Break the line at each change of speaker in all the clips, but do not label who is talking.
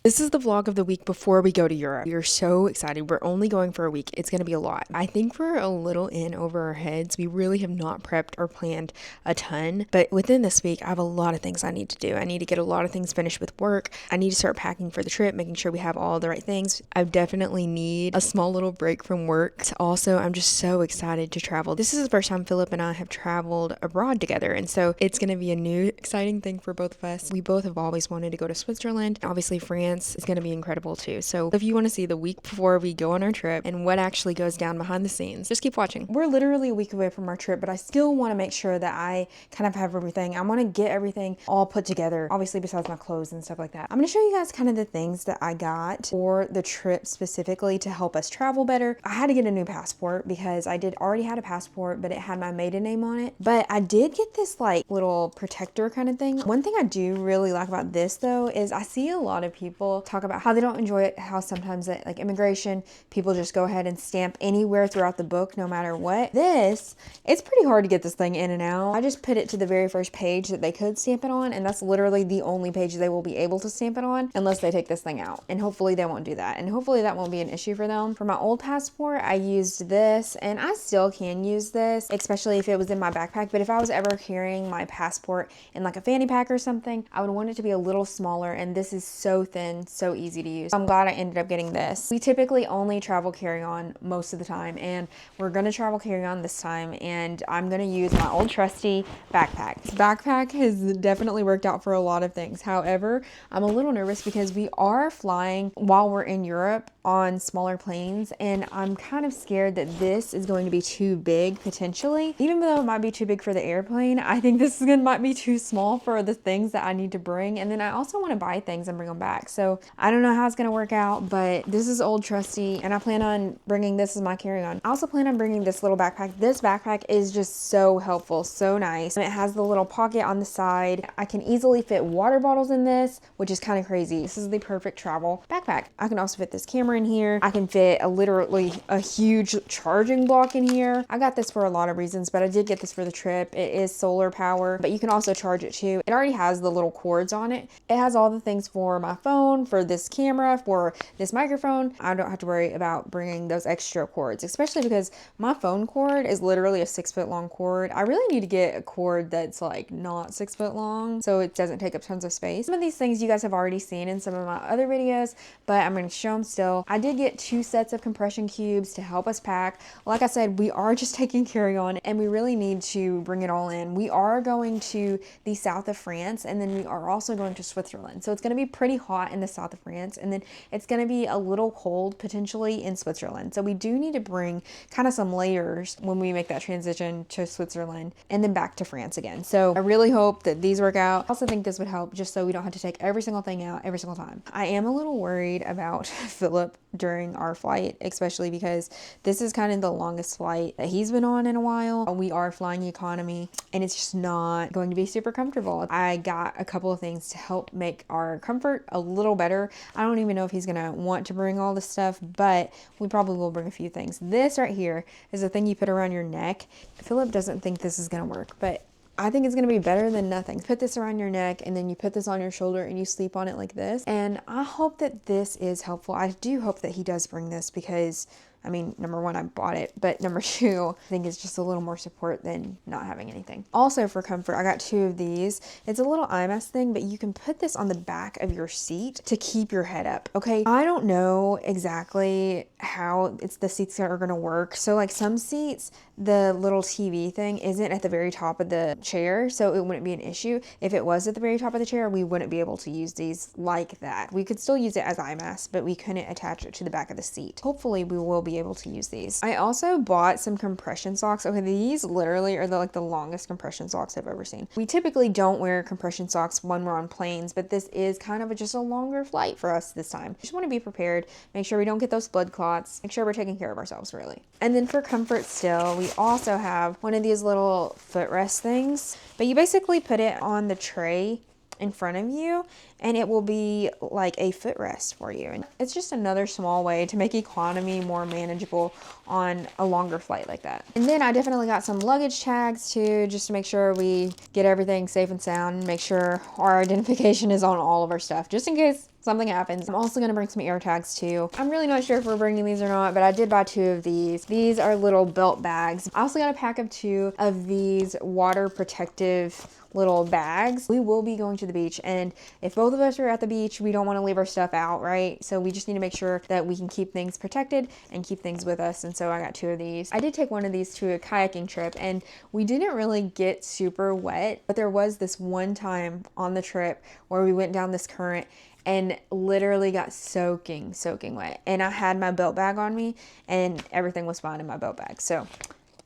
This is the vlog of the week before we go to Europe. We are so excited. We're only going for a week. It's going to be a lot. I think we're a little in over our heads. We really have not prepped or planned a ton, but within this week, I have a lot of things I need to do. I need to get a lot of things finished with work. I need to start packing for the trip, making sure we have all the right things. I definitely need a small little break from work. Also, I'm just so excited to travel. This is the first time Philip and I have traveled abroad together, and so it's going to be a new, exciting thing for both of us. We both have always wanted to go to Switzerland. Obviously, France is going to be incredible too. So if you want to see the week before we go on our trip and what actually goes down behind the scenes, just keep watching. We're literally a week away from our trip, but I still want to make sure that I kind of have everything. I want to get everything all put together, obviously besides my clothes and stuff like that. I'm going to show you guys kind of the things that I got for the trip specifically to help us travel better. I had to get a new passport because I already had a passport, but it had my maiden name on it. But I did get this like little protector kind of thing. One thing I do really like about this though is I see a lot of people talk about how they don't enjoy it, how sometimes at like immigration, people just go ahead and stamp anywhere throughout the book, no matter what. It's pretty hard to get this thing in and out. I just put it to the very first page that they could stamp it on, and that's literally the only page they will be able to stamp it on unless they take this thing out. And hopefully they won't do that. And hopefully that won't be an issue for them. For my old passport, I used this, and I still can use this, especially if it was in my backpack. But if I was ever carrying my passport in like a fanny pack or something, I would want it to be a little smaller, and this is so thin, so easy to use. I'm glad I ended up getting this. We typically only travel carry-on most of the time, and we're gonna travel carry-on this time, and I'm gonna use my old trusty backpack. This backpack has definitely worked out for a lot of things. However, I'm a little nervous because we are flying while we're in Europe on smaller planes, and I'm kind of scared that this is going to be too big potentially. Even though it might be too big for the airplane, I think this might be too small for the things that I need to bring. And then I also want to buy things and bring them back. So I don't know how it's going to work out, but this is old trusty, and I plan on bringing this as my carry-on. I also plan on bringing this little backpack. This backpack is just so helpful, so nice. And it has the little pocket on the side. I can easily fit water bottles in this, which is kind of crazy. This is the perfect travel backpack. I can also fit this camera in here. I can fit literally a huge charging block in here. I got this for a lot of reasons, but I did get this for the trip. It is solar power, but you can also charge it too. It already has the little cords on it. It has all the things for my phone, for this camera, for this microphone. I don't have to worry about bringing those extra cords, especially because my phone cord is literally a 6-foot long cord. I really need to get a cord that's like not 6 foot long so it doesn't take up tons of space. Some of these things you guys have already seen in some of my other videos, but I'm going to show them still. I did get 2 sets of compression cubes to help us pack. Like I said, we are just taking carry-on, and we really need to bring it all in. We are going to the south of France, and then we are also going to Switzerland. So it's going to be pretty hot in the south of France, and then it's going to be a little cold potentially in Switzerland. So we do need to bring kind of some layers when we make that transition to Switzerland and then back to France again. So I really hope that these work out. I also think this would help just so we don't have to take every single thing out every single time. I am a little worried about Philip during our flight, especially because this is kind of the longest flight that he's been on in a while. We are flying economy, and it's just not going to be super comfortable. I got a couple of things to help make our comfort a little better. I don't even know if he's gonna want to bring all this stuff, but we probably will bring a few things. This right here is a thing you put around your neck. Philip doesn't think this is gonna work, but I think it's going to be better than nothing. Put this around your neck, and then you put this on your shoulder and you sleep on it like this. And I hope that this is helpful. I do hope that he does bring this because, I mean, number one, I bought it, but number two, I think it's just a little more support than not having anything. Also for comfort, I got 2 of these. It's a little eye mask thing, but you can put this on the back of your seat to keep your head up, okay? I don't know exactly how the seats are gonna work. So like some seats, the little TV thing isn't at the very top of the chair, so it wouldn't be an issue. If it was at the very top of the chair, we wouldn't be able to use these like that. We could still use it as eye masks, but we couldn't attach it to the back of the seat. Hopefully we will be able to use these. I also bought some compression socks. Okay, these literally are the longest compression socks I've ever seen. We typically don't wear compression socks when we're on planes, but this is kind of just a longer flight for us this time. Just want to be prepared, make sure we don't get those blood clots, make sure we're taking care of ourselves really. And then for comfort still, we also have one of these little footrest things, but you basically put it on the tray in front of you, and it will be like a footrest for you. And it's just another small way to make economy more manageable on a longer flight like that. And then I definitely got some luggage tags too, just to make sure we get everything safe and sound, and make sure our identification is on all of our stuff, just in case something happens. I'm also gonna bring some air tags too. I'm really not sure if we're bringing these or not, but I did buy 2 of these. These are little belt bags. I also got a pack of 2 of these water protective little bags. We will be going to the beach, and if both of us are at the beach, we don't want to leave our stuff out, right? So we just need to make sure that we can keep things protected and keep things with us. And so I got 2 of these. I did take one of these to a kayaking trip, and we didn't really get super wet, but there was this one time on the trip where we went down this current and literally got soaking wet. And I had my belt bag on me, and everything was fine in my belt bag. So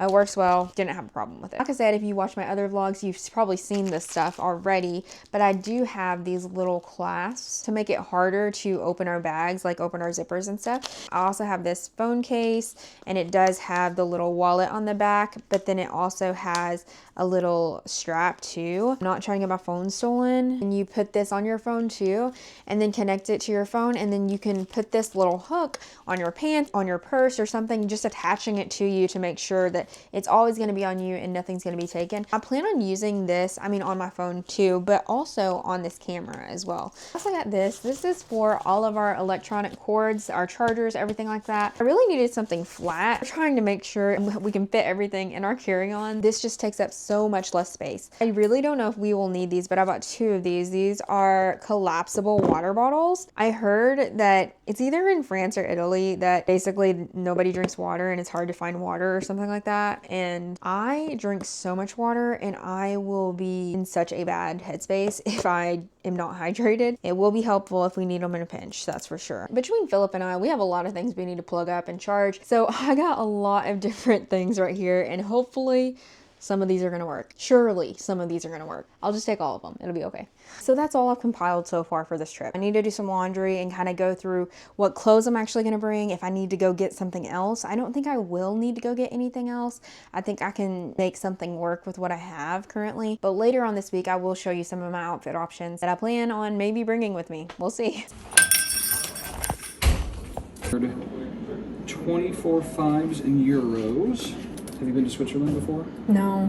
it works well, didn't have a problem with it. Like I said, if you watch my other vlogs, you've probably seen this stuff already, but I do have these little clasps to make it harder to open our bags, like open our zippers and stuff. I also have this phone case, and it does have the little wallet on the back, but then it also has a little strap too. I'm not trying to get my phone stolen. And you put this on your phone too, and then connect it to your phone, and then you can put this little hook on your pants, on your purse or something, just attaching it to you to make sure that it's always going to be on you and nothing's going to be taken. I plan on using this, on my phone too, but also on this camera as well. I also got this. This is for all of our electronic cords, our chargers, everything like that. I really needed something flat. I'm trying to make sure we can fit everything in our carry-on. This just takes up so much less space. I really don't know if we will need these, but I bought 2 of these. These are collapsible water bottles. I heard that it's either in France or Italy that basically nobody drinks water and it's hard to find water or something like that. And I drink so much water, and I will be in such a bad headspace if I am not hydrated. It will be helpful if we need them in a pinch, that's for sure. Between Philip and I, we have a lot of things we need to plug up and charge. So I got a lot of different things right here, and hopefully some of these are going to work. Surely some of these are going to work. I'll just take all of them. It'll be okay. So that's all I've compiled so far for this trip. I need to do some laundry and kind of go through what clothes I'm actually going to bring. If I need to go get something else, I don't think I will need to go get anything else. I think I can make something work with what I have currently. But later on this week, I will show you some of my outfit options that I plan on maybe bringing with me. We'll see.
24 fives in euros. Have you been to Switzerland before?
No.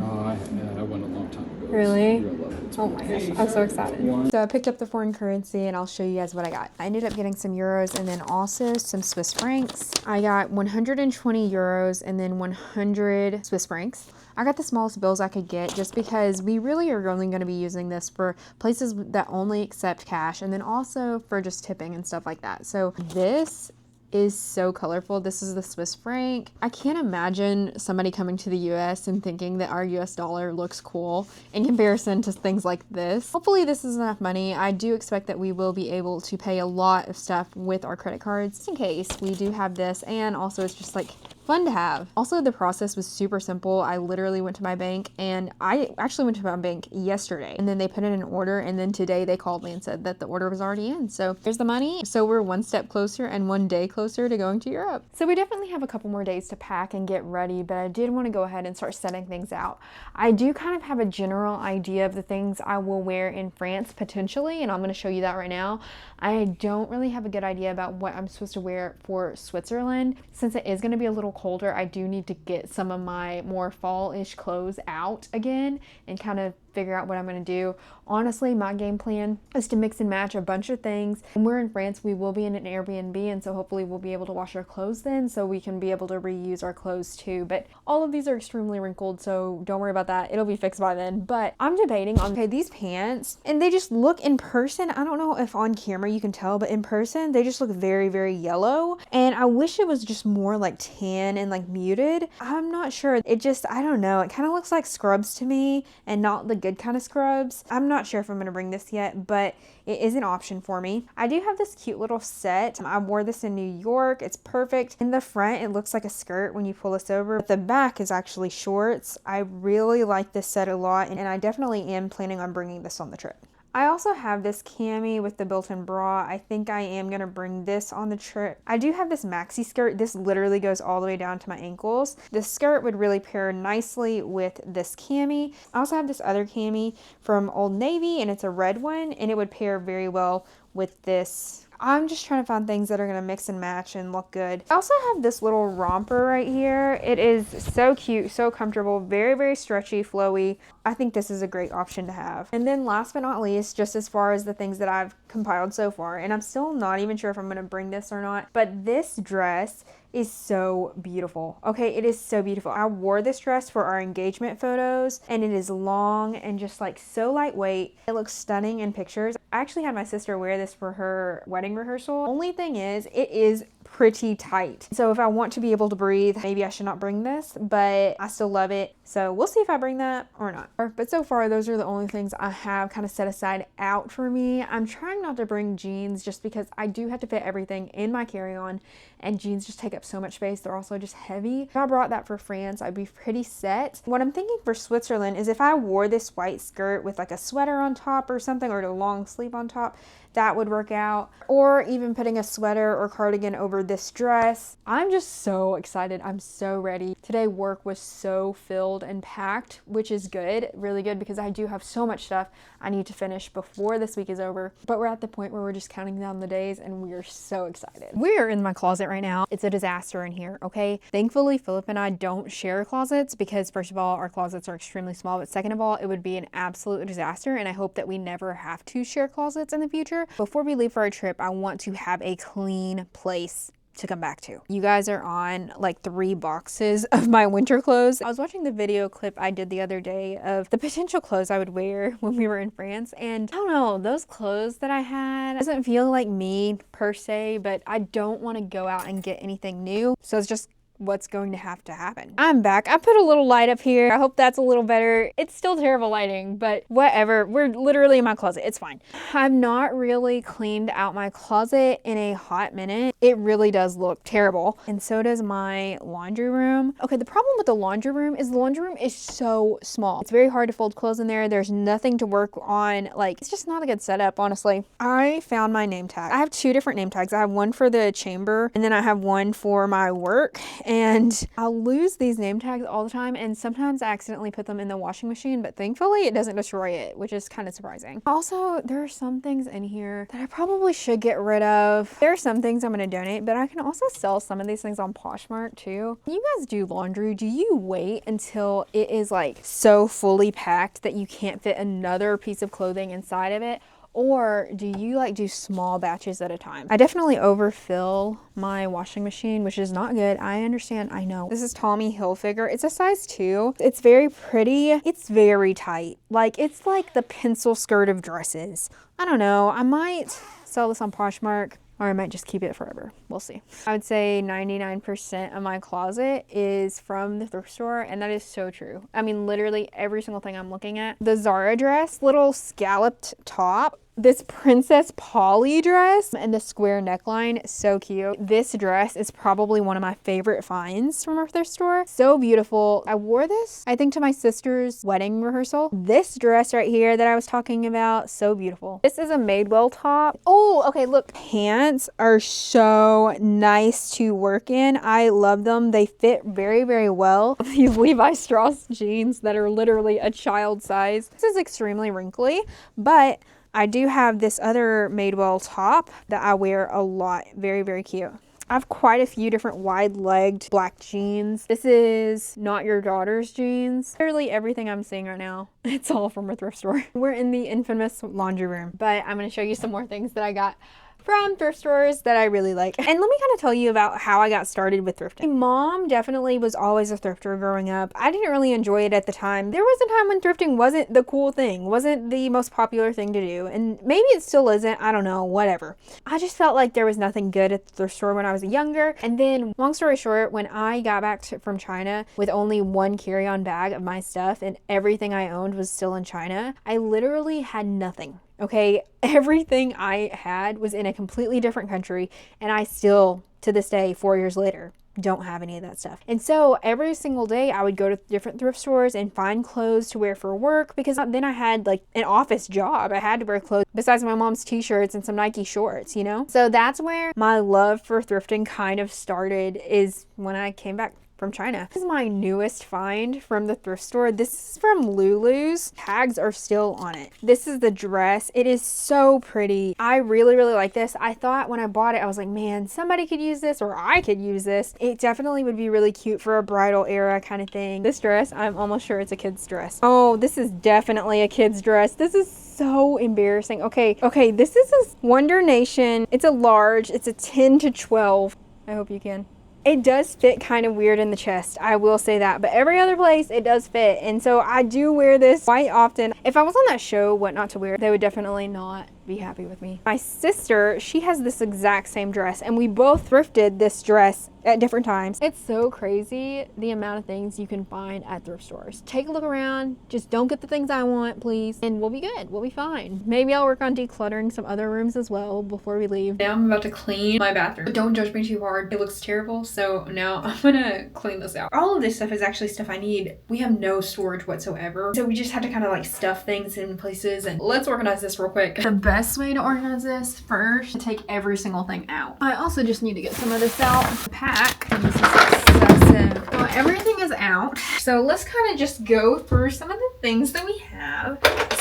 I went a long time ago.
Really?
You're gonna love it.
Oh my gosh, I'm so excited. So I picked up the foreign currency, and I'll show you guys what I got. I ended up getting some euros and then also some Swiss francs. I got 120 euros and then 100 Swiss francs. I got the smallest bills I could get just because we really are only going to be using this for places that only accept cash, and then also for just tipping and stuff like that. So this is so colorful. This is the Swiss franc. I can't imagine somebody coming to the US and thinking that our US dollar looks cool in comparison to things like this. Hopefully this is enough money. I do expect that we will be able to pay a lot of stuff with our credit cards just in case we do have this, and also it's just like fun to have. Also, the process was super simple. I literally went to my bank, and I actually went to my bank yesterday, and then they put in an order, and then today they called me and said that the order was already in. So here's the money. So we're one step closer and one day closer to going to Europe. So we definitely have a couple more days to pack and get ready, but I did want to go ahead and start setting things out. I do kind of have a general idea of the things I will wear in France potentially, and I'm going to show you that right now. I don't really have a good idea about what I'm supposed to wear for Switzerland. Since it is going to be a little colder, I do need to get some of my more fall-ish clothes out again and kind of figure out what I'm going to do. Honestly, my game plan is to mix and match a bunch of things. When we're in France, we will be in an Airbnb, and so hopefully we'll be able to wash our clothes then, so we can be able to reuse our clothes too. But all of these are extremely wrinkled, so don't worry about that. It'll be fixed by then. But I'm debating on, okay, these pants, and they just look in person, I don't know if on camera you can tell, but in person they just look very, very yellow, and I wish it was just more like tan and like muted. I'm not sure. It just, I don't know, it kind of looks like scrubs to me and not the good kind of scrubs. I'm not sure if I'm going to bring this yet, but it is an option for me. I do have this cute little set. I wore this in New York. It's perfect. In the front, it looks like a skirt when you pull this over, but the back is actually shorts. I really like this set a lot, and I definitely am planning on bringing this on the trip. I also have this cami with the built-in bra. I think I am going to bring this on the trip. I do have this maxi skirt. This literally goes all the way down to my ankles. This skirt would really pair nicely with this cami. I also have this other cami from Old Navy, and it's a red one, and it would pair very well
with this. I'm just trying to find things that are going to mix and match and look good. I also have this little romper right here. It is so cute, so comfortable, very, very stretchy, flowy. I think this is a great option to have. And then last but not least, just as far as the things that I've compiled so far, and I'm still not even sure if I'm going to bring this or not, but this dress is so beautiful. Okay, it is so beautiful. I wore this dress for our engagement photos, and it is long and just like so lightweight. It looks stunning in pictures. I actually had my sister wear this for her wedding rehearsal. Only thing is, it is pretty tight. So if I want to be able to breathe, maybe I should not bring this, but I still love it. So we'll see if I bring that or not. But so far, those are the only things I have kind of set aside out for me. I'm trying not to bring jeans just because I do have to fit everything in my carry-on, and jeans just take up so much space. They're also just heavy. If I brought that for France, I'd be pretty set. What I'm thinking for Switzerland is if I wore this white skirt with like a sweater on top or something, or a long sleeve on top, that would work out. Or even putting a sweater or cardigan over this dress. I'm just so excited. I'm so ready. Today work was so filled and packed, which is good, really good, because I do have so much stuff I need to finish before this week is over. But we're at the point where we're just counting down the days, and we are so excited. We are in my closet right now. It's a disaster in here, okay? Thankfully, Philip and I don't share closets because first of all, our closets are extremely small, but second of all, it would be an absolute disaster, and I hope that we never have to share closets in the future. Before we leave for our trip, I want to have a clean place to come back to. You guys are on like 3 boxes of my winter clothes. I was watching the video clip I did the other day of the potential clothes I would wear when we were in France, and I don't know, those clothes that I had doesn't feel like me per se, but I don't want to go out and get anything new, so it's just what's going to have to happen. I'm back. I put a little light up here. I hope that's a little better. It's still terrible lighting, but whatever. We're literally in my closet. It's fine. I've not really cleaned out my closet in a hot minute. It really does look terrible. And so does my laundry room. Okay, the problem with the laundry room is so small. It's very hard to fold clothes in there. There's nothing to work on. Like, it's just not a good setup, honestly. I found my name tag. I have 2 different name tags. I have one for the chamber, and then I have one for my work. And I'll lose these name tags all the time, and sometimes I accidentally put them in the washing machine, but thankfully it doesn't destroy it, which is kind of surprising. Also, there are some things in here that I probably should get rid of. There are some things I'm going to donate, but I can also sell some of these things on Poshmark too. When you guys do laundry, do you wait until it is like so fully packed that you can't fit another piece of clothing inside of it? Or do you like do small batches at a time? I definitely overfill my washing machine, which is not good. I understand. I know. This is Tommy Hilfiger. It's a size 2. It's very pretty. It's very tight. Like, it's like the pencil skirt of dresses. I don't know. I might sell this on Poshmark, or I might just keep it forever. We'll see. I would say 99% of my closet is from the thrift store, and that is so true. I mean, literally every single thing I'm looking at. The Zara dress, little scalloped top, this Princess Polly dress, and the square neckline, so cute. This dress is probably one of my favorite finds from our thrift store. So beautiful. I wore this, I think, to my sister's wedding rehearsal. This dress right here that I was talking about, so beautiful. This is a Madewell top. Oh, okay, look. Pants are so nice to work in. I love them. They fit very, very well. These Levi Strauss jeans that are literally a child size. This is extremely wrinkly, but I do have this other Madewell top that I wear a lot. Very, very cute. I have quite a few different wide-legged black jeans. This is Not Your Daughter's jeans. Literally everything I'm seeing right now, it's all from a thrift store. We're in the infamous laundry room, but I'm going to show you some more things that I got from thrift stores that I really like. And let me kind of tell you about how I got started with thrifting. My mom definitely was always a thrifter growing up. I didn't really enjoy it at the time. There was a time when thrifting wasn't the cool thing, wasn't the most popular thing to do. And maybe it still isn't, I don't know, whatever. I just felt like there was nothing good at the thrift store when I was younger. And then, long story short, when I got back from China with only one carry-on bag of my stuff and everything I owned was still in China, I literally had nothing. Okay, everything I had was in a completely different country, and I still, to this day, 4 years later, don't have any of that stuff. And so every single day I would go to different thrift stores and find clothes to wear for work, because then I had like an office job. I had to wear clothes besides my mom's t-shirts and some Nike shorts, you know? So that's where my love for thrifting kind of started, is when I came back from China. This is my newest find from the thrift store. This is from Lulu's. Tags are still on it. This is the dress. It is so pretty. I really, really like this. I thought when I bought it, I was like, man, somebody could use this or I could use this. It definitely would be really cute for a bridal era kind of thing. This dress, I'm almost sure it's a kid's dress. Oh, this is definitely a kid's dress. This is so embarrassing. Okay, this is a Wonder Nation. It's a large. It's a 10 to 12. I hope you can. It does fit kind of weird in the chest, I will say that, but every other place it does fit, and so I do wear this quite often. If I was on that show, What Not to Wear, they would definitely not be happy with me. My sister, she has this exact same dress, and we both thrifted this dress at different times. It's so crazy the amount of things you can find at thrift stores. Take a look around, just don't get the things I want, please, and we'll be good, we'll be fine. Maybe I'll work on decluttering some other rooms as well before we leave. Now I'm about to clean my bathroom. Don't judge me too hard, it looks terrible, so now I'm gonna clean this out. All of this stuff is actually stuff I need. We have no storage whatsoever, so we just have to kind of like stuff things in places, and let's organize this real quick. The best way to organize this first, to take every single thing out. I also just need to get some of this out. Pack, and this is excessive. So everything is out. So let's kind of just go through some of the things that we have,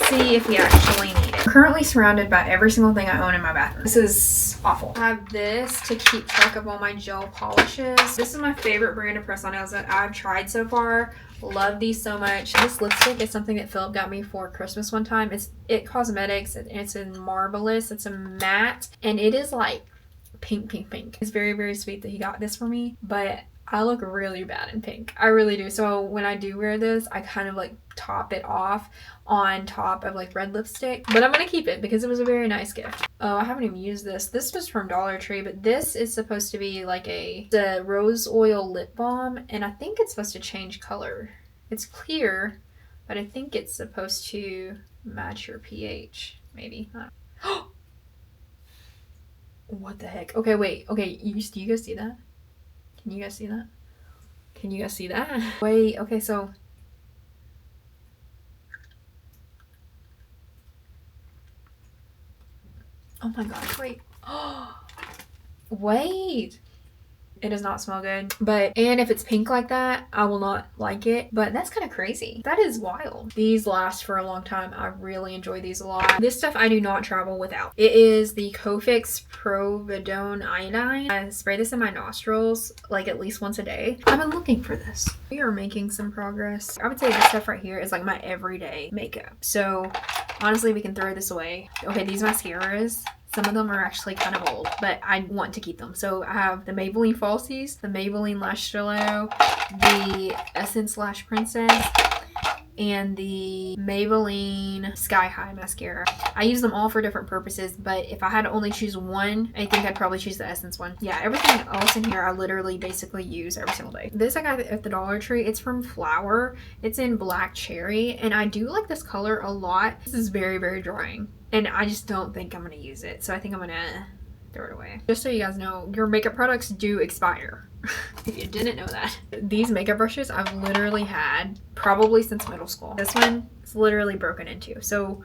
see if we actually need it. I'm currently surrounded by every single thing I own in my bathroom. This is awful. I have this to keep track of all my gel polishes. This is my favorite brand of press-on nails that I've tried so far. Love these so much. This lipstick is something that Philip got me for Christmas one time. It's It Cosmetics, and it's in Marvelous. It's a matte, and it is like pink. It's very, very sweet that he got this for me, but I look really bad in pink. I really do. So when I do wear this, I kind of like top it off on top of like red lipstick, but I'm gonna keep it because it was a very nice gift. Oh, I haven't even used this. This was from Dollar Tree, but this is supposed to be like the rose oil lip balm, and I think it's supposed to change color. It's clear, but I think it's supposed to match your pH, maybe. What the heck? Okay, wait. Okay, do you guys see that? Can you guys see that? Can you guys see that? Wait, okay, so oh my gosh, wait. Wait. It does not smell good. And if it's pink like that, I will not like it. But that's kind of crazy. That is wild. These last for a long time. I really enjoy these a lot. This stuff I do not travel without. It is the Cofix Providone Iodine. I spray this in my nostrils like at least once a day. I've been looking for this. We are making some progress. I would say this stuff right here is like my everyday makeup. So honestly, we can throw this away. Okay, these mascaras. Some of them are actually kind of old, but I want to keep them. So I have the Maybelline Falsies, the Maybelline Lash Stiletto, the Essence Lash Princess, and the Maybelline Sky High Mascara. I use them all for different purposes, but if I had to only choose one, I think I'd probably choose the Essence one. Yeah, everything else in here I literally basically use every single day. This I got at the Dollar Tree. It's from Flower. It's in Black Cherry, and I do like this color a lot. This is very, very drying, and I just don't think I'm gonna use it, so I think I'm gonna throw it away. Just so you guys know, your makeup products do expire. If you didn't know that. These makeup brushes I've literally had probably since middle school. This one is literally broken into, so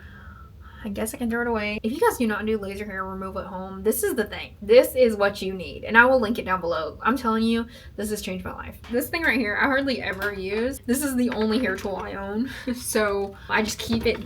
I guess I can throw it away. If you guys do not do laser hair removal at home, this is the thing. This is what you need, and I will link it down below. I'm telling you, this has changed my life. This thing right here, I hardly ever use. This is the only hair tool I own, so I just keep it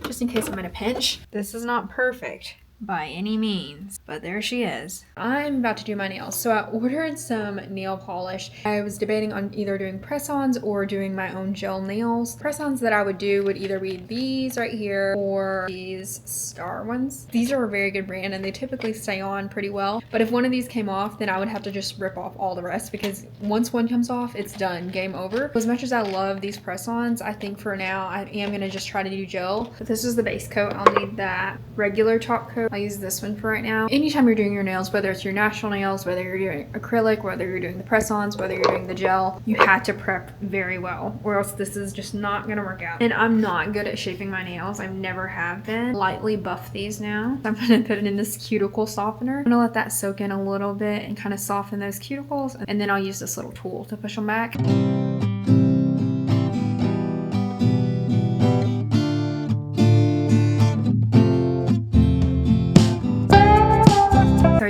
just in case I'm in a pinch. This is not perfect by any means, but there she is. I'm about to do my nails, so I ordered some nail polish. I was debating on either doing press-ons or doing my own gel nails. Press-ons that I would do would either be these right here or these star ones. These are a very good brand and they typically stay on pretty well, but if one of these came off, then I would have to just rip off all the rest, because once one comes off, it's done, game over. As much as I love these press-ons, I think for now I am gonna just try to do gel. But this is the base coat. I'll need that regular top coat. I use this one for right now. Anytime you're doing your nails, whether it's your natural nails, whether you're doing acrylic, whether you're doing the press-ons, whether you're doing the gel, you have to prep very well, or else this is just not gonna work out. And I'm not good at shaping my nails. I never have been. Lightly buff these now. I'm gonna put it in this cuticle softener. I'm gonna let that soak in a little bit and kind of soften those cuticles, and then I'll use this little tool to push them back.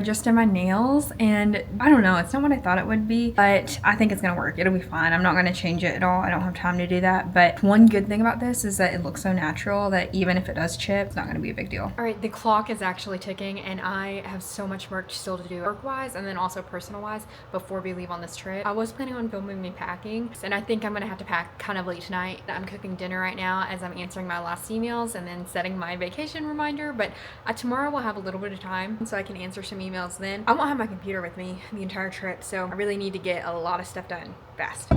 just did my nails, and I don't know, it's not what I thought it would be, but I think it's gonna work. It'll be fine. I'm not gonna change it at all. I don't have time to do that. But one good thing about this is that it looks so natural that even if it does chip, it's not gonna be a big deal. All right, the clock is actually ticking, and I have so much work still to do work-wise and then also personal-wise before we leave on this trip. I was planning on filming me packing, and I think I'm gonna have to pack kind of late tonight. I'm cooking dinner right now as I'm answering my last emails and then setting my vacation reminder, but tomorrow we'll have a little bit of time so I can answer some emails then. I won't have my computer with me the entire trip, so I really need to get a lot of stuff done fast.